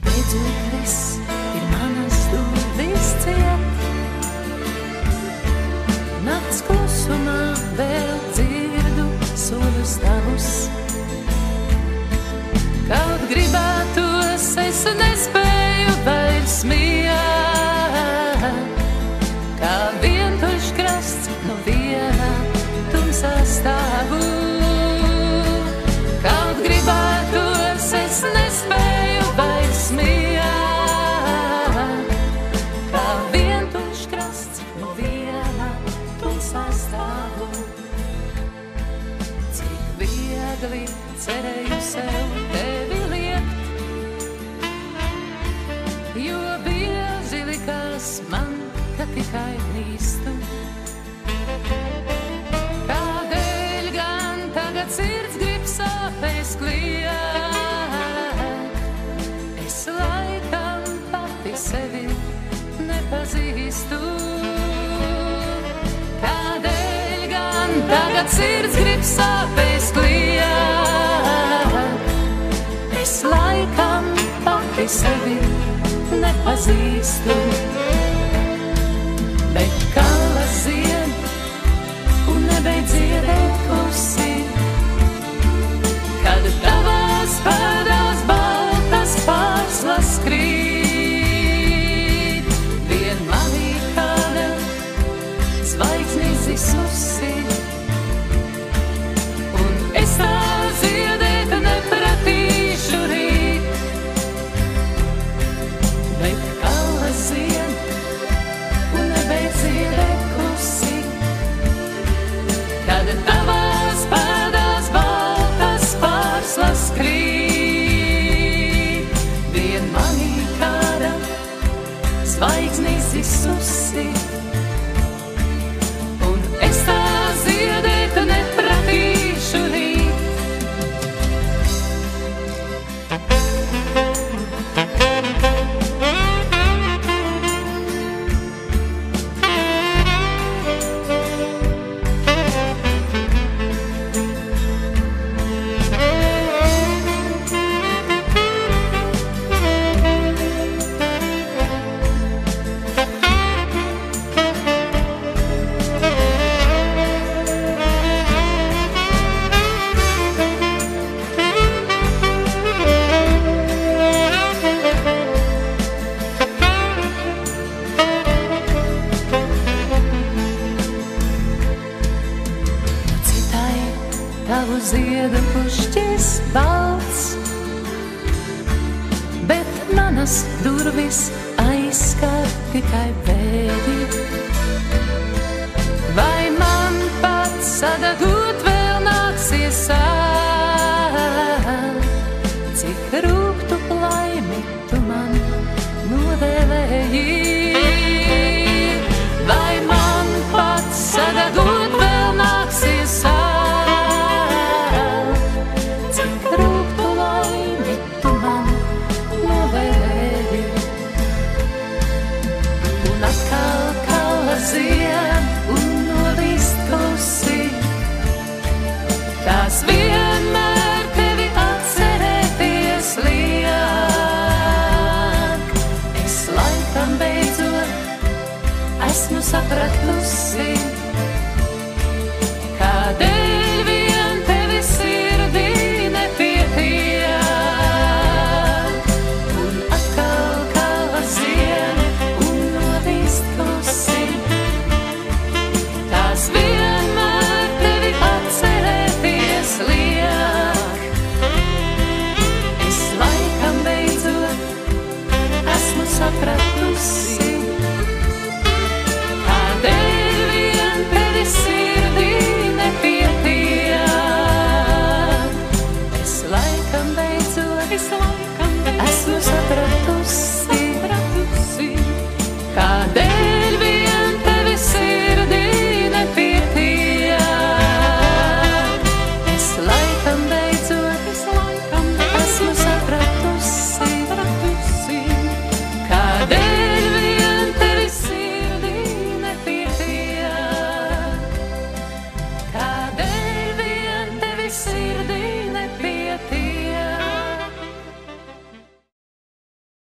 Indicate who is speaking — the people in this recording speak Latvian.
Speaker 1: beidzot viss ir manas durvis ciet. Nakts klusumā vēl dzirdu soļus tavus. Kaut gribētos, es nespēju vairs miert. Kā vientuļš krasts no viena tumsā stāvu. Kaut gribētos, es nespēju vairs miert. Kā vientuļš krasts no viena tumsā stāvu. Cik viegli cerēju sev tevi liekt, jo bieži likās man, ka tikai klīstu. Kādēļ gan tagad sirds grib sāpēs kliegt? Es laikam pati sevi nepazīstu. Kādēļ gan tagad sirds grib sāpēs kliegt? Es laikam pati sevi nepazīstu. Bet kalas zied un nebeidz ziedēt klusi, kad tavās pēdās baltas pārslas krīt. Vien manī kāda zvaigznis izsusi, un es tā ziedēt nepratīšu rīt. Bet kalas zied un nebeidz ziedēt klusi, kad tavās pēdās baltas pārslas krīt. Vien manī kāda zvaigznis izsusi, un es tā ziedēt nepratīšu rīt. Tavu ziedu pušķis balts, bet manas durvis aizskar tikai vēji. Vai man pats sadagut vēl nāksies sākt? Cik rūgtu laimi tu man novēlēji? Vai man pats sadagut vēl nāksies sākt? Un nolīst klusi, tās vienmēr tevi atcerēties liek. Es laikam beidzot esmu sapratusi, kādēļ vien tevi sirdī nepietiek. Un atkal kalas zied un nolīst klusi, vienmēr tevi atcerēties liek. Es laikam beidzot esmu sapratusi, kādēļ vien tevi sirdī nepietiek. Es laikam beidzot